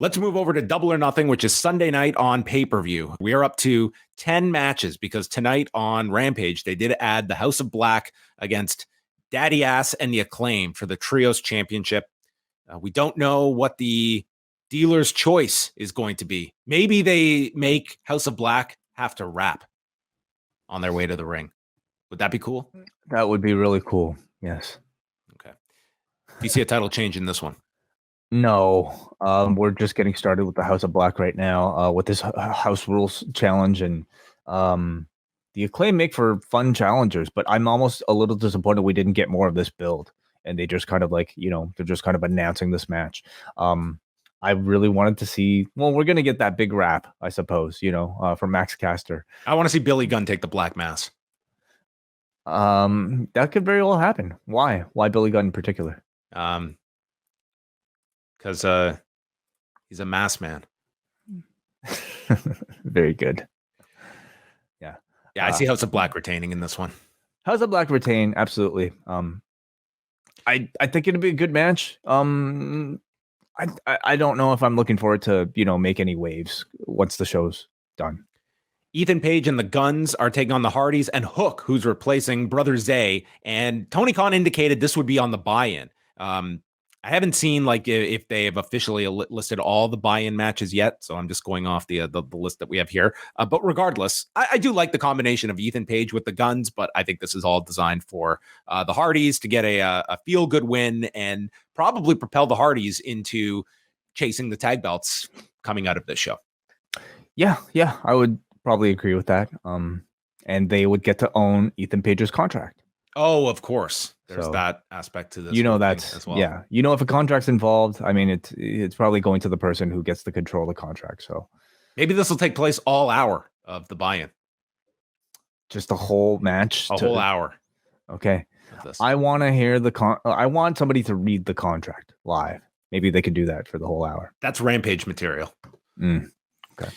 Let's move over to Double or Nothing, which is Sunday night on pay-per-view. We are up to 10 matches because tonight on Rampage, they did add the House of Black against Daddy Ass and the Acclaimed for the Trios Championship. We don't know what the dealer's choice is going to be. Maybe they make House of Black have to rap on their way to the ring. Would that be cool? That would be really cool. Yes. Okay. Do you see a title change in this one? No. We're just getting started with the House of Black right now with this House Rules challenge. And the Acclaim make for fun challengers, but I'm almost a little disappointed we didn't get more of this build. And they just kind of like, they're just kind of announcing this match. I really wanted to see, well, we're going to get that big rap, I suppose, from Max Caster. I want to see Billy Gunn take the Black Mass. That could very well happen. Why? Why Billy Gunn in particular? Because he's a mass man. Very good. Yeah. Yeah, I see House of Black retaining in this one. House of Black retain, absolutely. I think it'd be a good match. I don't know if I'm looking forward to, make any waves once the show's done. Ethan Page and the Guns are taking on the Hardys and Hook, who's replacing Brother Zay. And Tony Khan indicated this would be on the buy-in. I haven't seen if they have officially listed all the buy-in matches yet, so I'm just going off the list that we have here. But regardless, I do like the combination of Ethan Page with the Guns, but I think this is all designed for the Hardys to get a feel-good win and probably propel the Hardys into chasing the tag belts coming out of this show. Yeah, I would probably agree with that. And they would get to own Ethan Page's contract. Oh, of course. There's that aspect to this. That's as well. Yeah. If a contract's involved, I mean, it's probably going to the person who gets to control the contract. So maybe this will take place all hour of the buy-in. Just a whole match. Whole hour. Okay. I want to hear I want somebody to read the contract live. Maybe they could do that for the whole hour. That's Rampage material. Okay.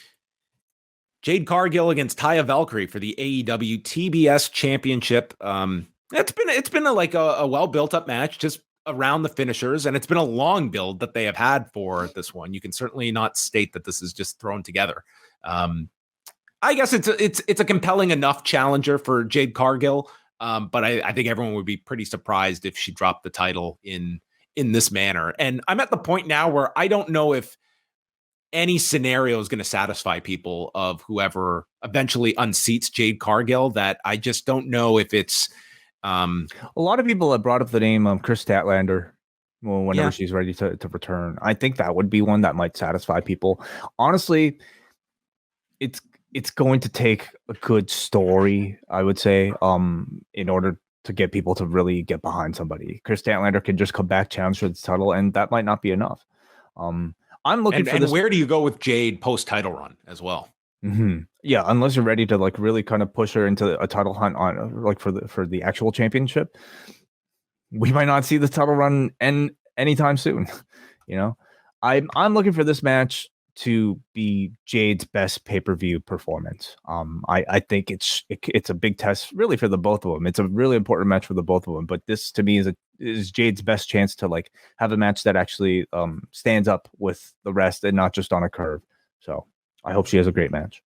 Jade Cargill against Taya Valkyrie for the AEW TBS Championship. It's been a well built up match just around the finishers, and it's been a long build that they have had for this one. You can certainly not state that this is just thrown together. I guess it's a compelling enough challenger for Jade Cargill, but I think everyone would be pretty surprised if she dropped the title in this manner. And I'm at the point now where I don't know if any scenario is going to satisfy people of whoever eventually unseats Jade Cargill. That I just don't know if it's. A lot of people have brought up the name of Chris Statlander whenever she's ready to return. I think that would be one that might satisfy people. Honestly, it's going to take a good story, I would say, in order to get people to really get behind somebody. Chris Statlander can just come back, challenge for the title, and that might not be enough. I'm looking for this. And where do you go with Jade post title run as well? Mm-hmm. Yeah, unless you're ready to really kind of push her into a title hunt on for the actual championship, we might not see the title run end anytime soon. I'm looking for this match to be Jade's best pay-per-view performance. I think it's a big test really for the both of them. It's a really important match for the both of them. But this to me is Jade's best chance to have a match that actually stands up with the rest and not just on a curve. So I hope she has a great match.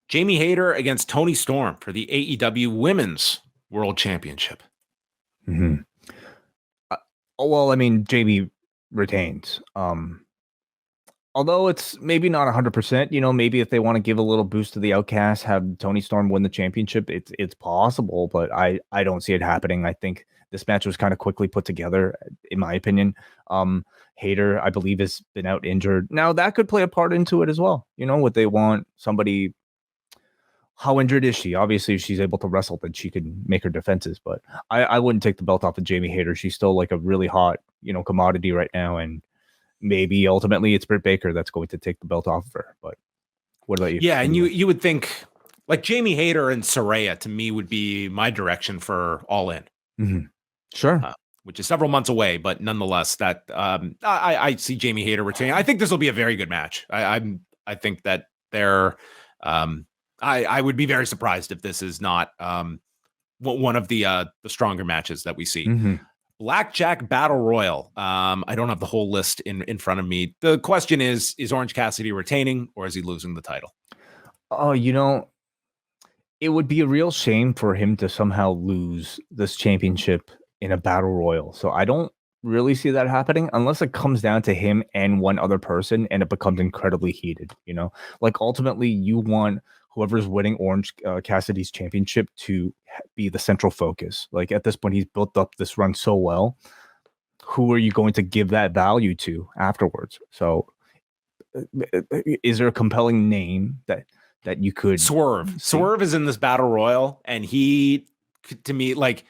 Jamie Hayter against Toni Storm for the AEW Women's World Championship. Mm-hmm. Well, I mean, Jamie retains. Although it's maybe not 100%, maybe if they want to give a little boost to the Outcast, have Toni Storm win the championship, it's possible, but I don't see it happening. I think this match was kind of quickly put together, in my opinion. Hayter, I believe, has been out injured. Now, that could play a part into it as well. What they want somebody. How injured is she? Obviously, if she's able to wrestle, then she can make her defenses. But I wouldn't take the belt off of Jamie Hayter. She's still a really hot, commodity right now. And maybe ultimately it's Britt Baker that's going to take the belt off of her. But what about you? Yeah, and you would think Jamie Hayter and Saraya to me would be my direction for All In. Mm-hmm. Sure. Which is several months away, but nonetheless, that I see Jamie Hayter retaining. I think this will be a very good match. I think that they're. I would be very surprised if this is not one of the stronger matches that we see. Mm-hmm. Blackjack Battle Royal. I don't have the whole list in front of me. The question is Orange Cassidy retaining or is he losing the title? Oh, it would be a real shame for him to somehow lose this championship in a battle royal. So I don't really see that happening unless it comes down to him and one other person and it becomes incredibly heated, Like ultimately you want whoever's winning Orange Cassidy's championship to be the central focus. Like at this point he's built up this run so well. Who are you going to give that value to afterwards? So is there a compelling name that you could Swerve? see? Swerve is in this battle royal, and he, to me, like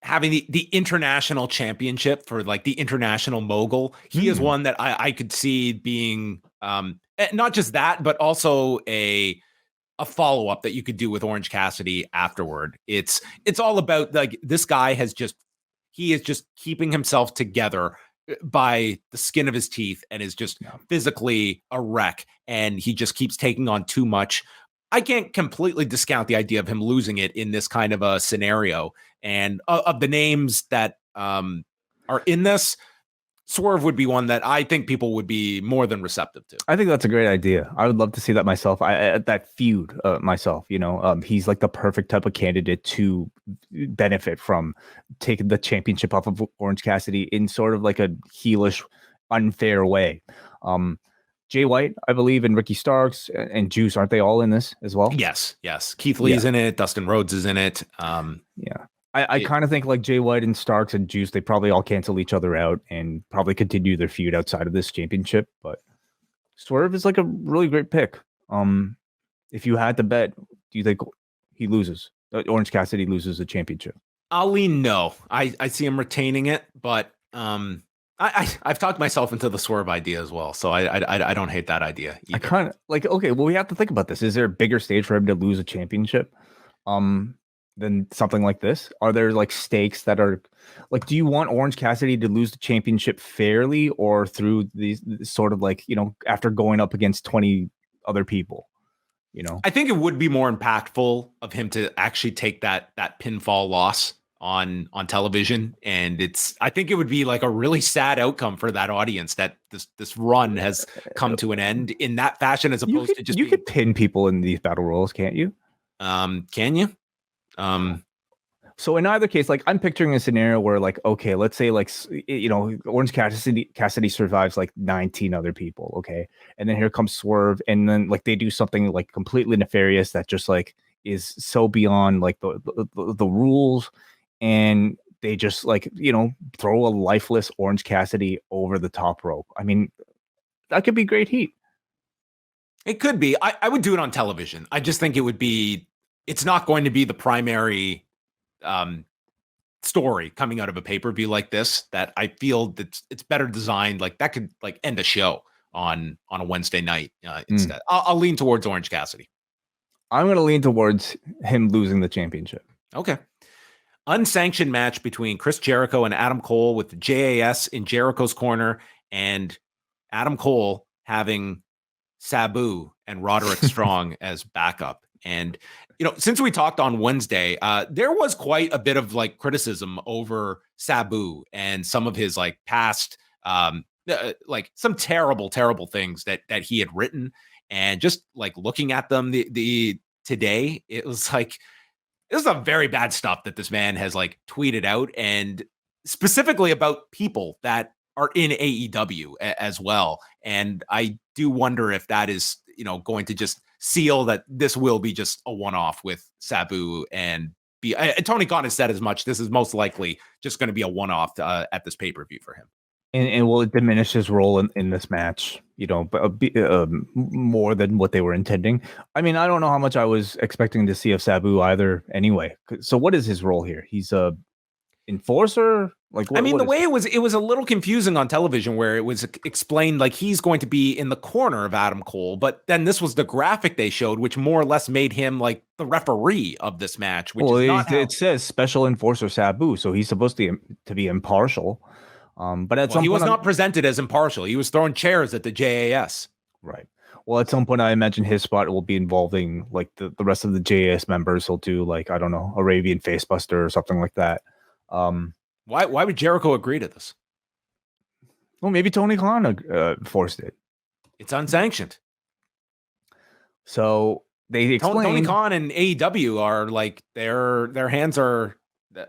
having the international championship for like the international mogul. He is one that I could see being not just that, but also a follow-up that you could do with Orange Cassidy afterward. It's all about like this guy he is just keeping himself together by the skin of his teeth and is just physically a wreck, and he just keeps taking on too much. I can't completely discount the idea of him losing it in this kind of a scenario. And of the names that are in this, Swerve would be one that I think people would be more than receptive to. I think that's a great idea. I would love to see that myself. That feud myself. He's like the perfect type of candidate to benefit from taking the championship off of Orange Cassidy in sort of like a heelish, unfair way. Jay White, I believe, and Ricky Starks and Juice, aren't they all in this as well? Yes. Keith Lee's in it. Dustin Rhodes is in it. Yeah. I kind of think like Jay White and Starks and Juice, they probably all cancel each other out and probably continue their feud outside of this championship. But Swerve is like a really great pick. If you had to bet, do you think he loses? Orange Cassidy loses the championship? Allin, no. I see him retaining it, but I've talked myself into the Swerve idea as well, so I don't hate that idea either. I kind of like, okay, well, we have to think about this. Is there a bigger stage for him to lose a championship than something like this? Are there like stakes that are like, do you want Orange Cassidy to lose the championship fairly or through these sort of like, after going up against 20 other people? I think it would be more impactful of him to actually take that pinfall loss on television, and I think it would be like a really sad outcome for that audience that this run has come to an end in that fashion, as opposed to just you could pin people in these battle royals, can't you? Can you? So in either case, like I'm picturing a scenario where like, okay, let's say like, Orange Cassidy survives like 19 other people. Okay. And then here comes Swerve. And then like they do something like completely nefarious that just like is so beyond like the rules. And they just like, throw a lifeless Orange Cassidy over the top rope. I mean, that could be great heat. It could be. I would do it on television. I just think it's not going to be the primary story coming out of a pay-per-view like this, that I feel that it's better designed. Like that could like end a show on a Wednesday night instead. I'll lean towards Orange Cassidy. I'm going to lean towards him losing the championship. Okay. Unsanctioned match between Chris Jericho and Adam Cole, with the JAS in Jericho's corner and Adam Cole having Sabu and Roderick Strong as backup. And since we talked on Wednesday, there was quite a bit of like criticism over Sabu and some of his like past, like some terrible things that he had written. And just like looking at them the today, it was like, this is some very bad stuff that this man has like tweeted out, and specifically about people that are in AEW as well. And I do wonder if that is, going to just seal that this will be just a one-off with Sabu, and Tony Khan has said as much. This is most likely just going to be a one-off at this pay-per-view for him. And will it diminish his role in this match, more than what they were intending? I mean, I don't know how much I was expecting to see of Sabu either anyway. So what is his role here? He's a enforcer? Like, the way it was a little confusing on television, where it was explained like he's going to be in the corner of Adam Cole, but then this was the graphic they showed, which more or less made him like the referee of this match. Which it says special enforcer Sabu, so he's supposed to be impartial. But he was not presented as impartial. He was throwing chairs at the JAS. Right. Well, at some point, I imagine his spot will be involving like the rest of the JAS members. He'll do like, I don't know, Arabian Facebuster or something like that. Why would Jericho agree to this? Well, maybe Tony Khan forced it. It's unsanctioned. So they explained Tony Khan and AEW are like their hands are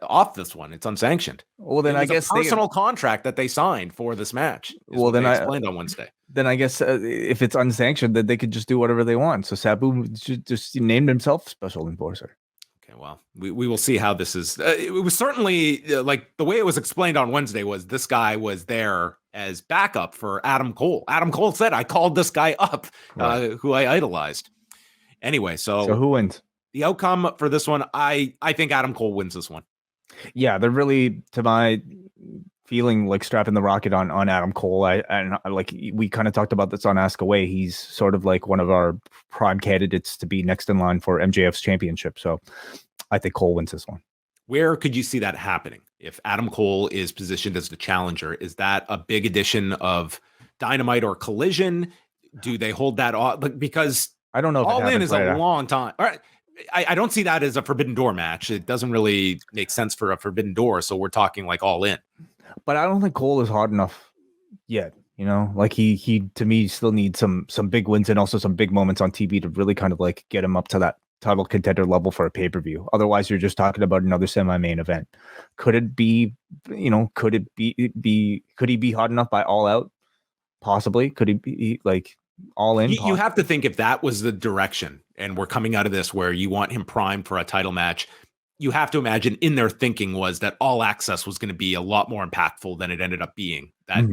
off this one. It's unsanctioned. Well, then I guess a personal contract that they signed for this match. Well, then I explained on Wednesday. Then I guess if it's unsanctioned, then they could just do whatever they want. So Sabu just named himself special enforcer. Okay, well, we will see how this is. It was certainly like the way it was explained on Wednesday was this guy was there as backup for Adam Cole. Adam Cole said, "I called this guy up, who I idolized." Anyway, so who wins? The outcome for this one, I think Adam Cole wins this one. Yeah, they're really, to my feeling, like strapping the rocket on Adam Cole. And like we kind of talked about this on Ask Away. He's sort of like one of our prime candidates to be next in line for MJF's championship. So I think Cole wins this one. Where could you see that happening? If Adam Cole is positioned as the challenger, is that a big addition of Dynamite or Collision? Do they hold that off? Because I don't know. If All In is a long time. All right. I don't see that as a Forbidden Door match. It doesn't really make sense for a Forbidden Door. So we're talking like All In. But I don't think Cole is hard enough yet. You know, like he to me still needs some big wins and also some big moments on TV to really kind of like get him up to that title contender level for a pay-per-view. Otherwise, you're just talking about another semi-main event. Could it be, could he be hot enough by All Out? Possibly. Could he be like All In? You have to think if that was the direction and we're coming out of this where you want him primed for a title match, you have to imagine in their thinking was that All Access was going to be a lot more impactful than it ended up being. That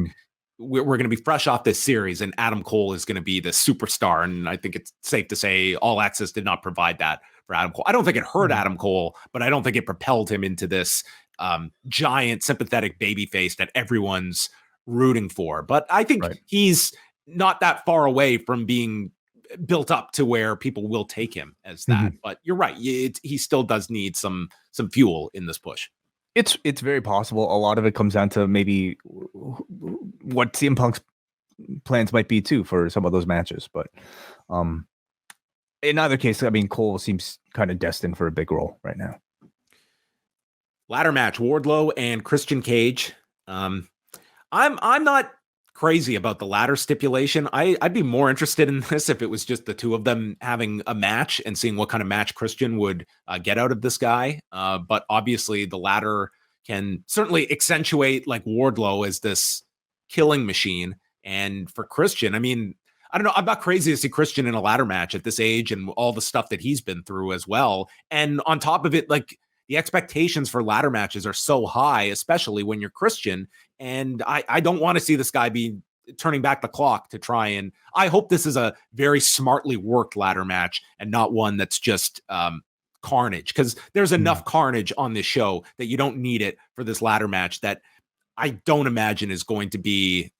we're going to be fresh off this series and Adam Cole is going to be the superstar. And I think it's safe to say All Access did not provide that for Adam Cole. I don't think it hurt Adam Cole, but I don't think it propelled him into this giant sympathetic babyface that everyone's rooting for. But I think he's not that far away from being built up to where people will take him as that. But you're right. He still does need some fuel in this push. It's very possible. A lot of it comes down to maybe what CM Punk's plans might be too for some of those matches. But in either case, I mean, Cole seems kind of destined for a big role right now. Ladder match: Wardlow and Christian Cage. I'm not crazy about the ladder stipulation. I'd be more interested in this if it was just the two of them having a match and seeing what kind of match Christian would get out of this guy. But obviously the ladder can certainly accentuate like Wardlow as this killing machine. And for Christian, I mean, I don't know. I'm not crazy to see Christian in a ladder match at this age and all the stuff that he's been through as well. And on top of it, like the expectations for ladder matches are so high, especially when you're Christian. And I don't want to see this guy be turning back the clock to try and I hope this is a very smartly worked ladder match and not one that's just carnage, because there's enough carnage on this show that you don't need it for this ladder match that I don't imagine is going to be,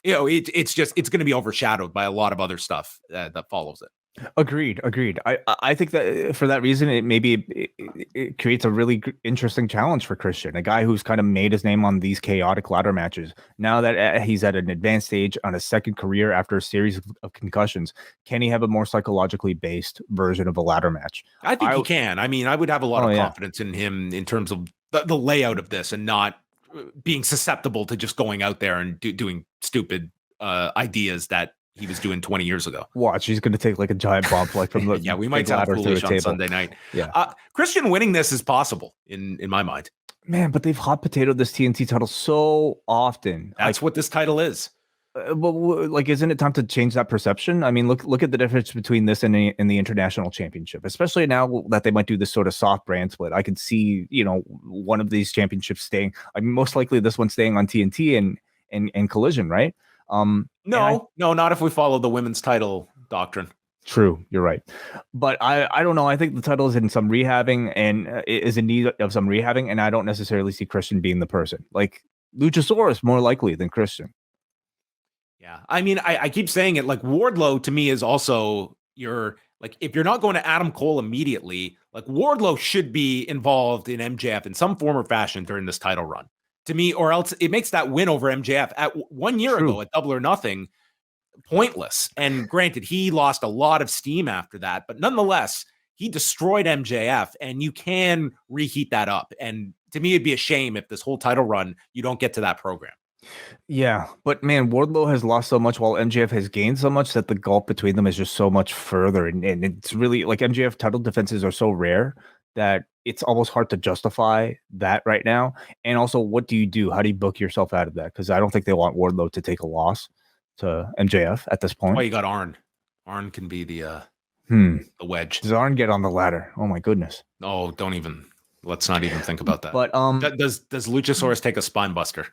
it's going to be overshadowed by a lot of other stuff that follows it. Agreed. I think that for that reason, it creates a really interesting challenge for Christian, a guy who's kind of made his name on these chaotic ladder matches. Now that he's at an advanced stage on a second career after a series of concussions, can he have a more psychologically based version of a ladder match? I think he can. I mean, I would have a lot of confidence in him in terms of the layout of this and not being susceptible to just going out there and doing stupid ideas that he was doing 20 years ago. Watch, he's going to take like a giant bump, like from the yeah, we might sound foolish on Sunday night. Yeah, Christian winning this is possible in my mind. Man, but they've hot potatoed this TNT title so often. That's what this title is. But like, isn't it time to change that perception? I mean, look at the difference between this and the international championship, especially now that they might do this sort of soft brand split. I could see, one of these championships staying. I mean, most likely this one staying on TNT and Collision, right? No, not if we follow the women's title doctrine. True, you're right. But I don't know. I think the title is in some rehabbing and is in need of some rehabbing, and I don't necessarily see Christian being the person. Like Luchasaurus more likely than Christian. Yeah. I mean, I keep saying it, like Wardlow to me is also if you're not going to Adam Cole immediately, like Wardlow should be involved in MJF in some form or fashion during this title run. To me, or else it makes that win over MJF at 1 year ago at Double or Nothing pointless. And granted, he lost a lot of steam after that, but nonetheless, he destroyed MJF, and you can reheat that up. And to me, it'd be a shame if this whole title run, you don't get to that program. Yeah, but man, Wardlow has lost so much while MJF has gained so much that the gulf between them is just so much further. And it's really like MJF title defenses are so rare that it's almost hard to justify that right now. And also, what do you do? How do you book yourself out of that? Because I don't think they want Wardlow to take a loss to MJF at this point. Oh, you got Arn. Arn can be the wedge. Does Arn get on the ladder? Oh my goodness. Oh, don't even. Let's not even think about that. But does Luchasaurus take a spine buster?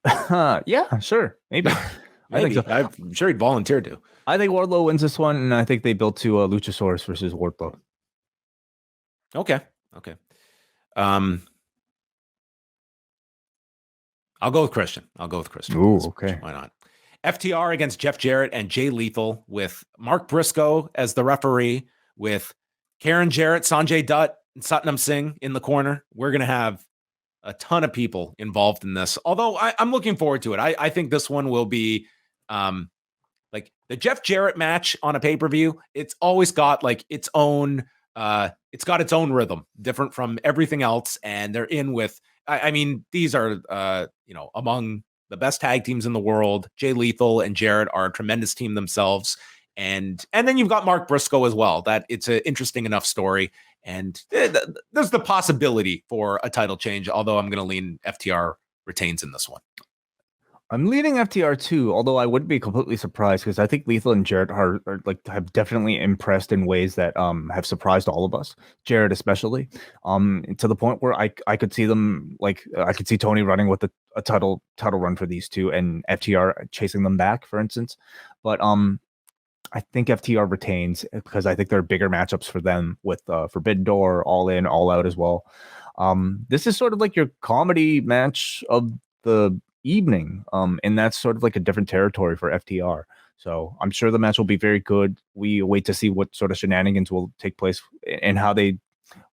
Yeah, sure, maybe. I think so. I'm sure he'd volunteer to. I think Wardlow wins this one, and I think they build to Luchasaurus versus Wardlow. Okay. I'll go with Christian. Ooh, okay. Why not? FTR against Jeff Jarrett and Jay Lethal with Mark Briscoe as the referee, with Karen Jarrett, Sanjay Dutt, and Satnam Singh in the corner. We're going to have a ton of people involved in this, although I'm looking forward to it. I think this one will be like the Jeff Jarrett match on a pay-per-view. It's always got like its own rhythm, different from everything else. And they're in with, I mean, these are, among the best tag teams in the world. Jay Lethal and Jarrett are a tremendous team themselves. And then you've got Mark Briscoe as well. That it's an interesting enough story. And there's the possibility for a title change, although I'm going to lean FTR retains in this one. I'm leaning FTR too, although I wouldn't be completely surprised because I think Lethal and Jarrett are like have definitely impressed in ways that have surprised all of us. Jarrett especially, to the point where I could see them I could see Toni running with a title run for these two and FTR chasing them back, for instance. But I think FTR retains because I think there are bigger matchups for them with Forbidden Door, All In, All Out as well. This is sort of like your comedy match of the evening, and that's sort of like a different territory for FTR. So I'm sure the match will be very good. We wait to see what sort of shenanigans will take place and how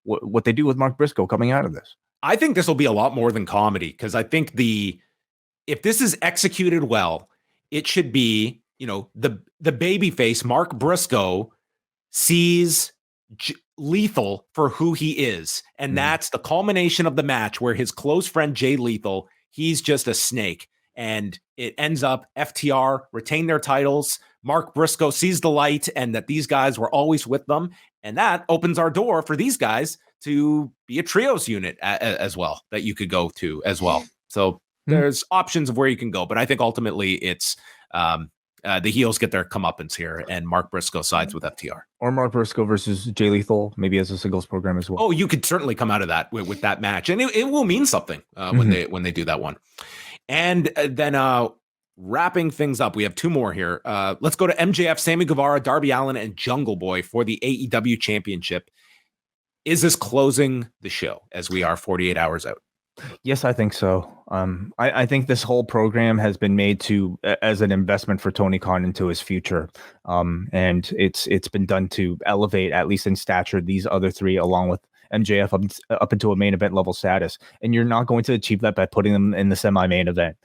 what they do with Mark Briscoe coming out of this. I think this will be a lot more than comedy because I think if this is executed well, it should be, the babyface Mark Briscoe sees Lethal for who he is. And that's the culmination of the match where his close friend Jay Lethal, he's just a snake. And it ends up FTR retain their titles. Mark Briscoe sees the light and that these guys were always with them. And that opens our door for these guys to be a trios unit as well that you could go to as well. So there's options of where you can go. But I think ultimately it's the heels get their comeuppance here, and Mark Briscoe sides with FTR. Or Mark Briscoe versus Jay Lethal, maybe as a singles program as well. Oh, you could certainly come out of that with that match, and it will mean something when they do that one. And then wrapping things up, we have two more here. Let's go to MJF, Sammy Guevara, Darby Allin, and Jungle Boy for the AEW Championship. Is this closing the show as we are 48 hours out? Yes, I think so. I think this whole program has been made as an investment for Tony Khan into his future. And it's been done to elevate, at least in stature, these other three, along with MJF up into a main event level status. And you're not going to achieve that by putting them in the semi-main event.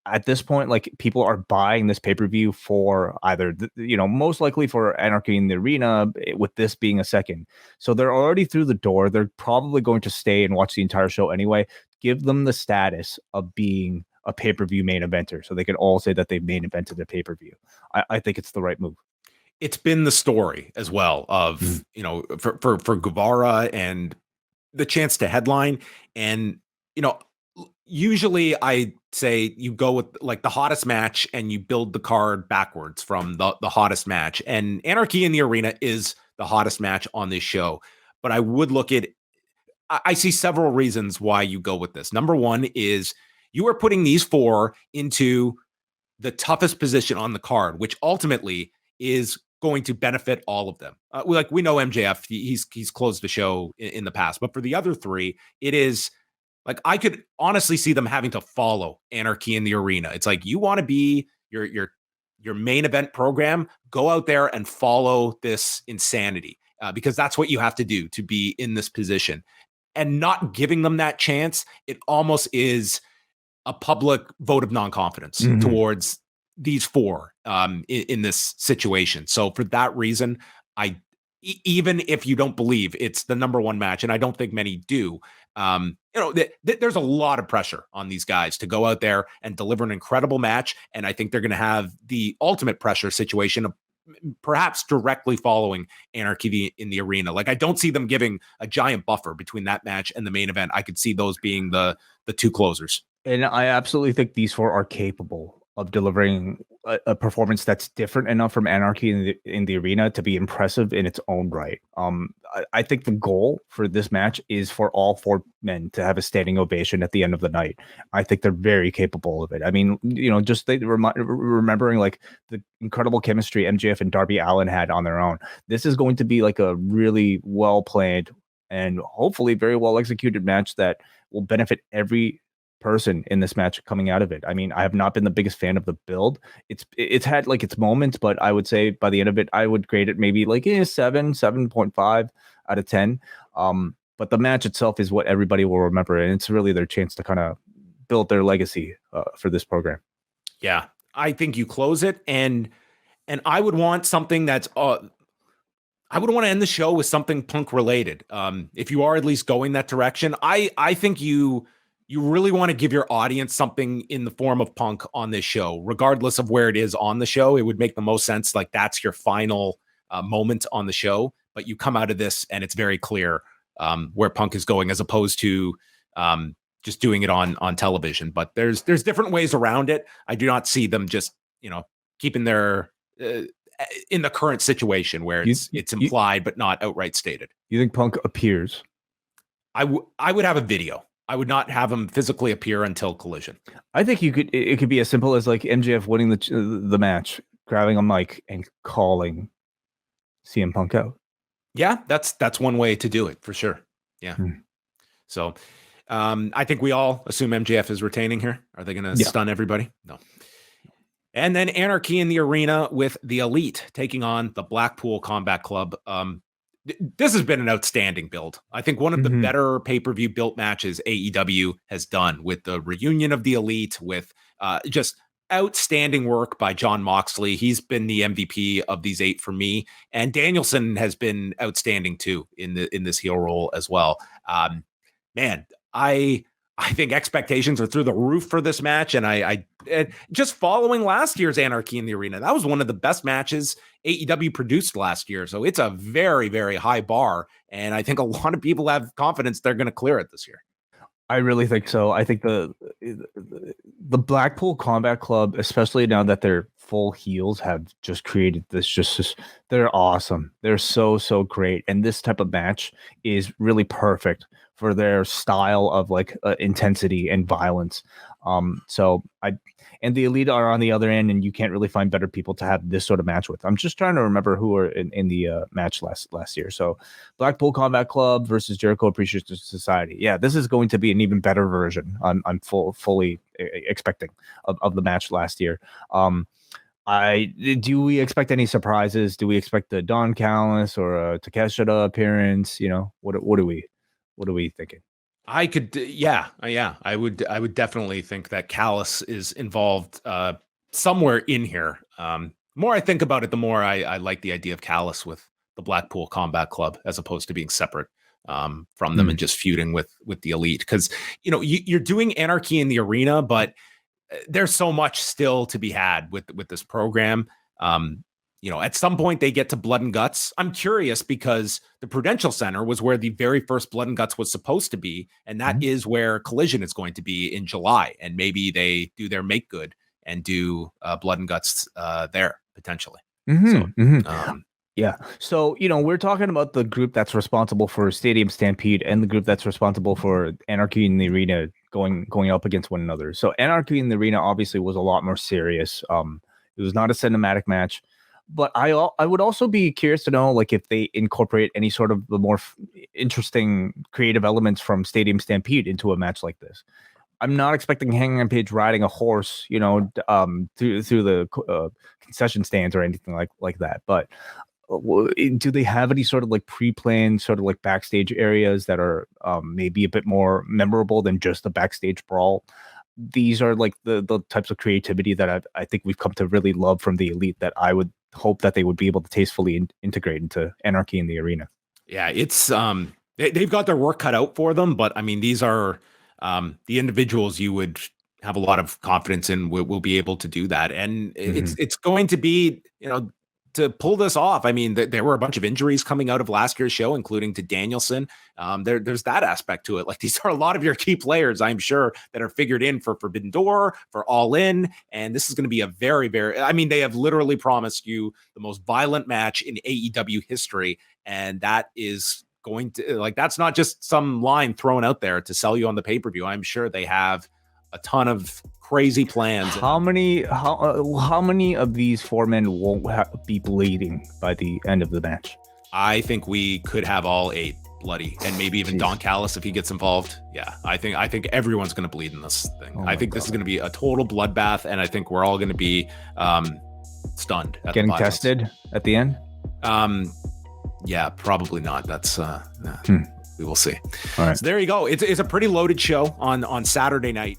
At this point, like, people are buying this pay-per-view for either, most likely for Anarchy in the Arena, with this being a second. So they're already through the door. They're probably going to stay and watch the entire show anyway. Give them the status of being a pay-per-view main eventer so they can all say that they've main evented a pay-per-view. I think it's the right move. It's been the story as well of, for Guevara and the chance to headline. And, usually I say you go with like the hottest match and you build the card backwards from the hottest match. And Anarchy in the Arena is the hottest match on this show. But I would look at, I see several reasons why you go with this. Number one is you are putting these four into the toughest position on the card, which ultimately is going to benefit all of them. We know MJF, he's closed the show in the past, but for the other three, it is like, I could honestly see them having to follow Anarchy in the Arena. It's like, you want to be your main event program, go out there and follow this insanity, because that's what you have to do to be in this position. And not giving them that chance, it almost is a public vote of non-confidence towards these four in this situation. So for that reason, I even if you don't believe it's the number one match, and I don't think many do. There's a lot of pressure on these guys to go out there and deliver an incredible match, and I think they're going to have the ultimate pressure situation of perhaps directly following Anarchy in the arena. Like, I don't see them giving a giant buffer between that match and the main event. I could see those being the two closers. And I absolutely think these four are capable of delivering a performance that's different enough from Anarchy in the arena to be impressive in its own right. I think the goal for this match is for all four men to have a standing ovation at the end of the night. I think they're very capable of it. I mean, just remembering like the incredible chemistry MJF and Darby Allin had on their own. This is going to be like a really well planned and hopefully very well executed match that will benefit every person in this match coming out of it. I mean, I have not been the biggest fan of the build. It's had like its moments, but I would say by the end of it, I would grade it maybe like 7.5 out of 10. But the match itself is what everybody will remember, and it's really their chance to kind of build their legacy for this program. Yeah, I think you close it, and I would want something that's I would want to end the show with something Punk related. If you are at least going that direction, I think you really want to give your audience something in the form of Punk on this show, regardless of where it is on the show. It would make the most sense. Like, that's your final moment on the show, but you come out of this and it's very clear where Punk is going, as opposed to just doing it on television. But there's different ways around it. I do not see them just, keeping their in the current situation where it's implied but not outright stated. You think Punk appears? I would have a video. I would not have him physically appear until Collision. I think it could be as simple as like MJF winning the match, grabbing a mic and calling CM Punk out. Yeah, that's one way to do it for sure. Yeah. So I think we all assume MJF is retaining here. Are they going to stun everybody? No. And then Anarchy in the arena with the Elite taking on the Blackpool Combat Club. This has been an outstanding build. I think one of the better pay-per-view built matches AEW has done, with the reunion of the Elite, with just outstanding work by Jon Moxley. He's been the MVP of these 8 for me, and Danielson has been outstanding too in this heel role as well. Man, I think expectations are through the roof for this match, and I just following last year's Anarchy in the arena, that was one of the best matches AEW produced last year. So it's a very, very high bar, and I think a lot of people have confidence they're going to clear it this year. I really think so. I think the Blackpool Combat Club, especially now that they're full heels, have just created this. Just they're awesome. They're so great, and this type of match is really perfect for their style of like intensity and violence. And the Elite are on the other end, and you can't really find better people to have this sort of match with. I'm just trying to remember who were in the match last year. So Blackpool Combat Club versus Jericho Appreciation Society. Yeah, this is going to be an even better version. I'm fully expecting of the match last year. Do we expect any surprises? Do we expect the Don Callis or a Takeshita appearance? What are we thinking? I could, I would definitely think that Callis is involved somewhere in here. The more I think about it, the more I like the idea of Callis with the Blackpool Combat Club, as opposed to being separate from them and just feuding with the Elite. Because you're doing Anarchy in the arena, but there's so much still to be had with this program. At some point they get to Blood and Guts. I'm curious, because the Prudential Center was where the very first Blood and Guts was supposed to be, and that is where Collision is going to be in July. And maybe they do their make good and do Blood and Guts there potentially. Yeah. So, we're talking about the group that's responsible for Stadium Stampede and the group that's responsible for Anarchy in the arena going up against one another. So Anarchy in the arena obviously was a lot more serious. It was not a cinematic match. But I would also be curious to know, like, if they incorporate any sort of the more interesting creative elements from Stadium Stampede into a match like this. I'm not expecting Hangman Page riding a horse, through the concession stands or anything like that. But do they have any sort of like pre-planned sort of like backstage areas that are maybe a bit more memorable than just a backstage brawl? These are like the types of creativity that I think we've come to really love from the Elite, that I would hope that they would be able to tastefully integrate into Anarchy in the arena. Yeah, it's they've got their work cut out for them, but I mean, these are the individuals you would have a lot of confidence in will be able to do that, and it's going to be, you know, to pull this off. I mean, there were a bunch of injuries coming out of last year's show, including to Danielson. There's that aspect to it. Like, these are a lot of your key players, I'm sure, that are figured in for Forbidden Door, for All In, and this is going to be a very, very, I mean, they have literally promised you the most violent match in AEW history, and that is going to, like, that's not just some line thrown out there to sell you on the pay-per-view. I'm sure they have a ton of crazy plans. How many of these 4 men won't be bleeding by the end of the match? I think we could have all 8 bloody, and maybe even Don Callis if he gets involved. Yeah, I think everyone's going to bleed in this thing. I think this is going to be a total bloodbath, and I think we're all going to be stunned. Getting tested at the end? Yeah, probably not. That's we will see. All right. So there you go. It's a pretty loaded show on Saturday night.